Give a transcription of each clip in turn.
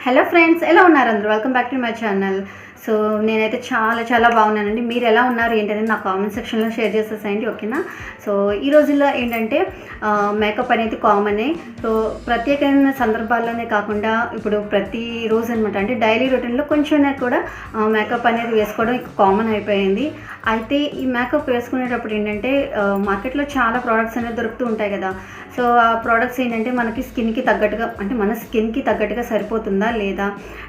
Hello friends, ఎలా ఉన్నారు అందరూ? Welcome back to my channel. So నేనైతే చాలా బాగున్నానండి. మీరు ఎలా ఉన్నారు ఏంటనేది నా కామెంట్ సెక్షన్లో షేర్ చేసేసేయండి, ఓకేనా? సో ఈ రోజుల్లో ఏంటంటే మేకప్ అనేది కామనే. సో ప్రత్యేకమైన సందర్భాల్లోనే కాకుండా ఇప్పుడు ప్రతిరోజు అనమాట, అంటే డైలీ రొటీన్లో కొంచెం కూడా మేకప్ అనేది వేసుకోవడం కామన్ అయిపోయింది. అయితే ఈ మేకప్ వేసుకునేటప్పుడు ఏంటంటే మార్కెట్లో చాలా ప్రోడక్ట్స్ అనేది దొరుకుతూ ఉంటాయి కదా. సో ఆ ప్రోడక్ట్స్ ఏంటంటే మనకి స్కిన్కి తగ్గట్టుగా, అంటే మన స్కిన్కి తగ్గట్టుగా సరిపోతుందా లేదా,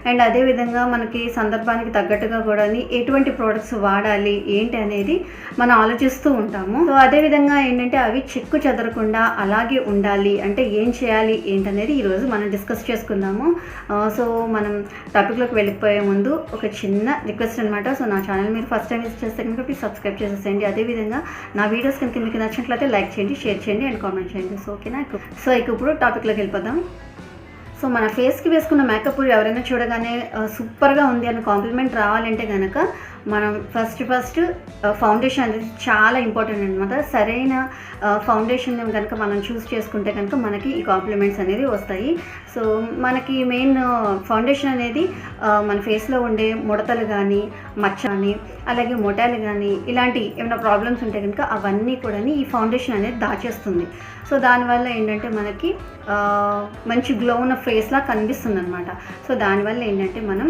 అండ్ అదేవిధంగా మనకి సందర్భానికి తగ్గట్టుగా కూడా ఎటువంటి ప్రోడక్ట్స్ వాడాలి ఏంటి అనేది మనం ఆలోచిస్తూ ఉంటాము. సో అదేవిధంగా ఏంటంటే అవి చెక్కు చెదరకుండా అలాగే ఉండాలి అంటే ఏం చేయాలి ఏంటనేది ఈరోజు మనం డిస్కస్ చేసుకుందాము. సో మనం టాపిక్లోకి వెళ్ళిపోయే ముందు ఒక చిన్న రిక్వెస్ట్ అనమాట. సో నా ఛానల్ మీరు ఫస్ట్ టైం విజిట్ చేస్తే కనుక ప్లీజ్ సబ్స్క్రైబ్ చేసేసేయండి. అదేవిధంగా నా వీడియోస్ కనుక మీకు నచ్చినట్లయితే లైక్ చేయండి, షేర్ చేయండి అండ్ కామెంట్ చేయండి. సో ఓకేనా? సో ఇప్పుడు టాపిక్లోకి వెళ్ళిపోదాం. సో మన ఫేస్కి వేసుకున్న మేకప్ ఎవరైనా చూడగానే సూపర్గా ఉంది అని కాంప్లిమెంట్ రావాలంటే కనుక మనం ఫస్ట్ ఫౌండేషన్ అనేది చాలా ఇంపార్టెంట్ అనమాట. సరైన ఫౌండేషన్ కనుక మనం చూస్ చేసుకుంటే కనుక మనకి ఈ కాంప్లిమెంట్స్ అనేది వస్తాయి. సో మనకి మెయిన్ ఫౌండేషన్ అనేది మన ఫేస్లో ఉండే ముడతలు కానీ, మచ్చ కానీ, అలాగే మొటాలు కానీ, ఇలాంటి ఏమైనా ప్రాబ్లమ్స్ ఉంటే కనుక అవన్నీ కూడా ఈ ఫౌండేషన్ అనేది దాచేస్తుంది. సో దానివల్ల ఏంటంటే మనకి మంచి గ్లో ఉన్న ఫేస్లా కనిపిస్తుంది అనమాట. సో దానివల్ల ఏంటంటే మనం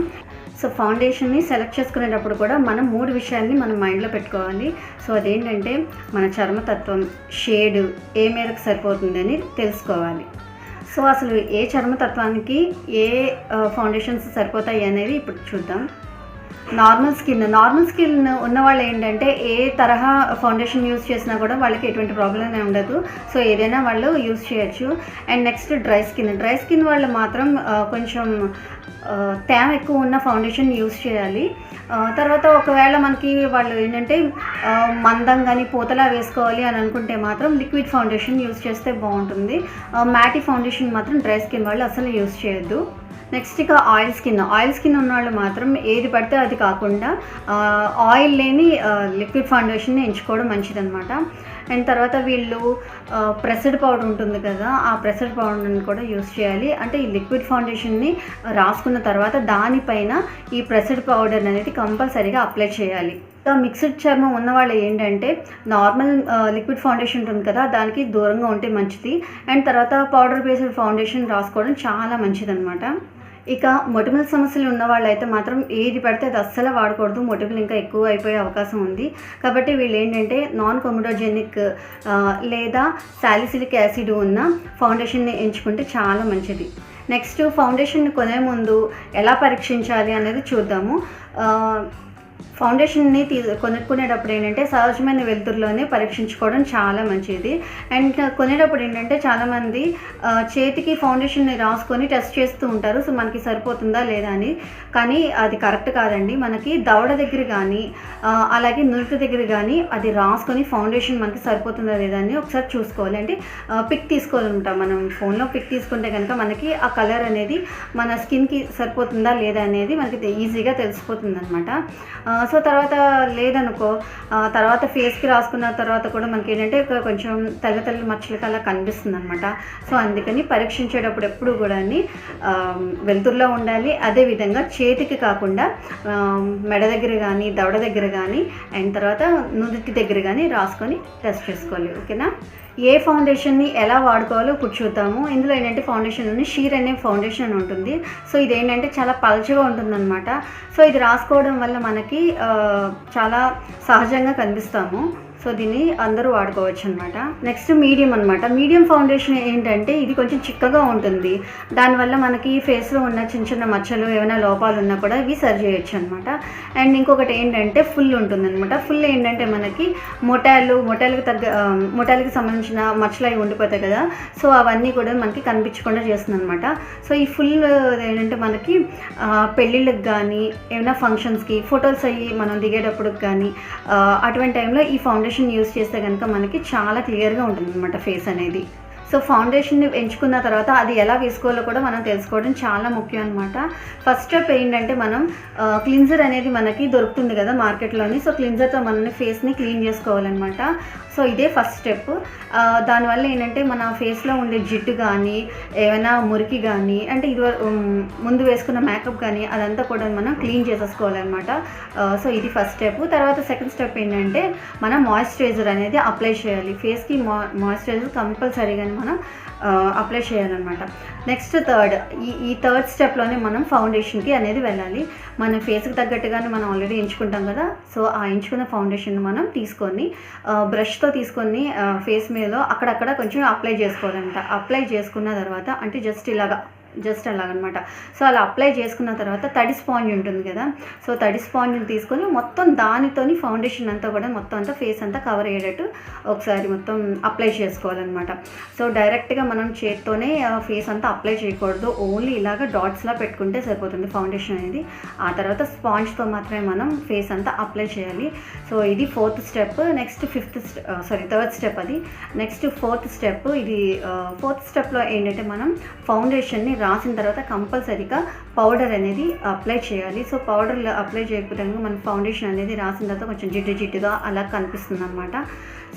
ఫౌండేషన్ని సెలెక్ట్ చేసుకునేటప్పుడు కూడా మనం 3 విషయాల్ని మనం మైండ్లో పెట్టుకోవాలి. సో అదేంటంటే మన చర్మతత్వం, షేడ్ ఏ మేరకు సరిపోతుంది అని తెలుసుకోవాలి. సో అసలు ఏ చర్మతత్వానికి ఏ ఫౌండేషన్స్ సరిపోతాయి అనేది ఇప్పుడు చూద్దాం. నార్మల్ స్కిన్ ఉన్న వాళ్ళు ఏంటంటే ఏ తరహా ఫౌండేషన్ యూజ్ చేసినా కూడా వాళ్ళకి ఎటువంటి ప్రాబ్లం ఉండదు. సో ఏదైనా వాళ్ళు యూజ్ చేయొచ్చు. అండ్ నెక్స్ట్ డ్రై స్కిన్ వాళ్ళు మాత్రం కొంచెం తేమ ఎక్కువ ఉన్న ఫౌండేషన్ యూజ్ చేయాలి. తర్వాత ఒకవేళ మనకి వాళ్ళు ఏంటంటే మందం కానీ పూతలా వేసుకోవాలి అని అనుకుంటే మాత్రం లిక్విడ్ ఫౌండేషన్ యూజ్ చేస్తే బాగుంటుంది. మ్యాటీ ఫౌండేషన్ మాత్రం డ్రై స్కిన్ వాళ్ళు అసలు యూజ్ చేయొద్దు. నెక్స్ట్ ఇక ఆయిల్ స్కిన్ ఉన్న వాళ్ళు మాత్రం ఏది పడితే అది కాకుండా ఆయిల్ లేని లిక్విడ్ ఫౌండేషన్ని ఎంచుకోవడం మంచిదన్నమాట. అండ్ తర్వాత వీళ్ళు ప్రెస్డ్ పౌడర్ ఉంటుంది కదా, ఆ ప్రెస్డ్ పౌడర్ని కూడా యూస్ చేయాలి. అంటే ఈ లిక్విడ్ ఫౌండేషన్ని రాసుకున్న తర్వాత దానిపైన ఈ ప్రెస్డ్ పౌడర్ అనేది కంపల్సరీగా అప్లై చేయాలి. మిక్స్డ్ చర్మం ఉన్నవాళ్ళు ఏంటంటే నార్మల్ లిక్విడ్ ఫౌండేషన్ ఉంటుంది కదా, దానికి దూరంగా ఉంటే మంచిది. అండ్ తర్వాత పౌడర్ బేస్డ్ ఫౌండేషన్ రాసుకోవడం చాలా మంచిదన్నమాట. ఇక మొటిమల సమస్యలు ఉన్న వాళ్ళైతే మాత్రం ఏది పడితే అది అస్సలు వాడకూడదు. మొటిమలు ఇంకా ఎక్కువ అయిపోయే అవకాశం ఉంది. కాబట్టి వీళ్ళు ఏంటంటే నాన్ కొమిడోజెనిక్ లేదా సాలిసిలిక్ యాసిడ్ ఉన్న ఫౌండేషన్ని ఎంచుకుంటే చాలా మంచిది. నెక్స్ట్ ఫౌండేషన్ని కొనే ముందు ఎలా పరీక్షించాలి అనేది చూద్దాము. ఫౌండేషన్ని కొనుక్కునేటప్పుడు ఏంటంటే సహజమైన వెలుతురులోనే పరీక్షించుకోవడం చాలా మంచిది. అండ్ కొనేటప్పుడు ఏంటంటే చాలామంది చేతికి ఫౌండేషన్ని రాసుకొని టెస్ట్ చేస్తూ ఉంటారు. సో మనకి సరిపోతుందా లేదా అని. కానీ అది కరెక్ట్ కాదండి. మనకి దవడ దగ్గర కానీ అలాగే నురుకు దగ్గర కానీ అది రాసుకొని ఫౌండేషన్ మనకి సరిపోతుందా లేదా అని ఒకసారి చూసుకోవాలి. అంటే పిక్ తీసుకోవాలన్నమాట. మనం ఫోన్లో పిక్ తీసుకుంటే కనుక మనకి ఆ కలర్ అనేది మన స్కిన్కి సరిపోతుందా లేదా అనేది మనకి ఈజీగా తెలిసిపోతుంది అనమాట. సో తర్వాత లేదనుకో, తర్వాత ఫేస్కి రాసుకున్న తర్వాత కూడా మనకి ఏంటంటే కొంచెం తెల్ల మచ్చలకి అలా కనిపిస్తుంది అనమాట. సో అందుకని పరీక్షించేటప్పుడు ఎప్పుడు కూడా వెలుతురులో ఉండాలి. అదేవిధంగా చేతికి కాకుండా మెడ దగ్గర కానీ, దవడ దగ్గర కానీ, అండ్ తర్వాత నుదుటి దగ్గర కానీ రాసుకొని టెస్ట్ చేసుకోవాలి, ఓకేనా? ఏ ఫౌండేషన్ని ఎలా వాడుకోవాలో ఇప్పుడు చూద్దాము. ఇందులో ఏంటంటే ఫౌండేషన్ షీర్ అనే ఫౌండేషన్ ఉంటుంది. సో ఇదేంటంటే చాలా పల్చగా ఉంటుందన్నమాట. సో ఇది రాసుకోవడం వల్ల మనకి చాలా సహజంగా కనిపిస్తాము. సో దీన్ని అందరూ వాడుకోవచ్చు అనమాట. నెక్స్ట్ మీడియం ఫౌండేషన్ ఏంటంటే ఇది కొంచెం చిక్కగా ఉంటుంది. దానివల్ల మనకి ఫేస్లో ఉన్న చిన్న మచ్చలు ఏమైనా లోపాలు ఉన్నా కూడా ఇవి సరి చేయొచ్చు అనమాట. అండ్ ఇంకొకటి ఏంటంటే ఫుల్ ఉంటుంది అనమాట. ఫుల్ ఏంటంటే మనకి మొటాలకి సంబంధించిన మచ్చలు అవి ఉండిపోతాయి కదా. సో అవన్నీ కూడా మనకి కనిపించకుండా చేస్తుంది అనమాట. సో ఈ ఫుల్ ఏంటంటే మనకి పెళ్ళిళ్ళకి కానీ, ఏమైనా ఫంక్షన్స్కి ఫొటోస్ అయ్యి మనం దిగేటప్పుడు కానీ అటువంటి టైంలో ఈ ఫౌండేషన్ యూస్ చేస్తే కనుక మనకి చాలా క్లియర్గా ఉంటుంది అనమాట ఫేస్ అనేది. సో ఫౌండేషన్ని ఎంచుకున్న తర్వాత అది ఎలా వేసుకోవాలో కూడా మనం తెలుసుకోవడం చాలా ముఖ్యం అనమాట. ఫస్ట్ స్టెప్ ఏంటంటే మనం క్లిన్జర్ అనేది మనకి దొరుకుతుంది కదా మార్కెట్లోని. సో క్లిన్జర్తో మన ఫేస్ని క్లీన్ చేసుకోవాలన్నమాట. సో ఇదే ఫస్ట్ స్టెప్. దానివల్ల ఏంటంటే మన ఫేస్లో ఉండే జిడ్డు కానీ ఏమైనా మురికి కానీ అంటే ఇది ముందు వేసుకున్న మేకప్ కానీ అదంతా కూడా మనం క్లీన్ చేసేసుకోవాలన్నమాట. సో ఇది ఫస్ట్ స్టెప్. తర్వాత సెకండ్ స్టెప్ ఏంటంటే మనం మాయిశ్చరైజర్ అనేది అప్లై చేయాలి. ఫేస్కి మాయిశ్చరైజర్ కంపల్సరీగానే మనం అప్లై చేయాలన్నమాట. నెక్స్ట్ ఈ థర్డ్ స్టెప్లోనే మనం ఫౌండేషన్కి అనేది వెళ్ళాలి. మన ఫేస్కి తగ్గట్టుగానే మనం ఆల్రెడీ ఎంచుకుంటాం కదా. సో ఆ ఎంచుకున్న ఫౌండేషన్ మనం తీసుకొని బ్రష్తో తీసుకొని ఫేస్ మీద అక్కడక్కడ కొంచెం అప్లై చేసుకోవాలంట. అప్లై చేసుకున్న తర్వాత అంటే జస్ట్ అలాగనమాట. సో అలా అప్లై చేసుకున్న తర్వాత తడి స్పాంజ్ ఉంటుంది కదా. సో తడి స్పాంజ్ని తీసుకొని మొత్తం దానితోని ఫౌండేషన్ అంతా కూడా మొత్తం అంతా ఫేస్ అంతా కవర్ అయ్యేటట్టు ఒకసారి మొత్తం అప్లై చేసుకోవాలన్నమాట. సో డైరెక్ట్గా మనం చేత్తోనే ఫేస్ అంతా అప్లై చేయకూడదు. ఓన్లీ ఇలాగ డాట్స్లా పెట్టుకుంటే సరిపోతుంది ఫౌండేషన్ అనేది. ఆ తర్వాత స్పాంజ్తో మాత్రమే మనం ఫేస్ అంతా అప్లై చేయాలి. సో ఇది fourth step. Next third step అది. Next fourth step. ఇది ఫోర్త్ స్టెప్లో ఏంటంటే మనం ఫౌండేషన్ని రాసిన తర్వాత కంపల్సరీగా పౌడర్ అనేది అప్లై చేయాలి. సో పౌడర్ అప్లై చేయకపోతే మన ఫౌండేషన్ అనేది రాసిన తర్వాత కొంచెం జిడ్డుగా అలా కనిపిస్తుంది అనమాట.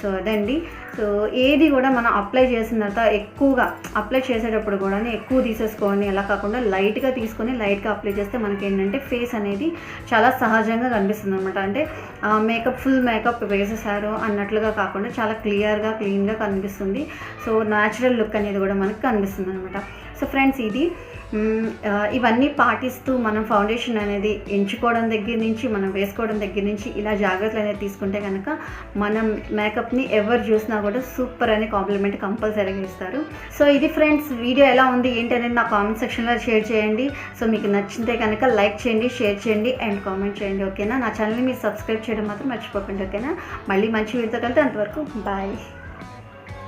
సో అదండి. సో ఏది కూడా మనం అప్లై చేసిన తర్వాత ఎక్కువగా అప్లై చేసేటప్పుడు కూడా ఎక్కువ తీసేసుకోండి. అలా కాకుండా లైట్గా తీసుకొని లైట్గా అప్లై చేస్తే మనకి ఏంటంటే ఫేస్ అనేది చాలా సహజంగా కనిపిస్తుంది అనమాట. అంటే ఫుల్ మేకప్ వేసేసారు అన్నట్లుగా కాకుండా చాలా క్లీన్గా కనిపిస్తుంది. సో న్యాచురల్ లుక్ అనేది కూడా మనకు కనిపిస్తుంది అనమాట. సో ఫ్రెండ్స్ ఇవన్నీ పాటిస్తూ మనం ఫౌండేషన్ అనేది ఎంచుకోవడం దగ్గర నుంచి మనం వేసుకోవడం దగ్గర నుంచి ఇలా జాగ్రత్తలు అనేది తీసుకుంటే కనుక మనం మేకప్ని ఎవరు చూసినా కూడా సూపర్ అని కాంప్లిమెంట్ కంపల్సరీగా ఇస్తారు. సో ఇది ఫ్రెండ్స్, వీడియో ఎలా ఉంది ఏంటి అనేది నా కామెంట్ సెక్షన్లో షేర్ చేయండి. సో మీకు నచ్చితే కనుక లైక్ చేయండి, షేర్ చేయండి అండ్ కామెంట్ చేయండి. ఓకేనా? నా ఛానల్ని మీరు సబ్స్క్రైబ్ చేయడం మాత్రం మర్చిపోకండి. ఓకేనా? మళ్ళీ మంచి వీడియోతో కలితే అంతవరకు బాయ్.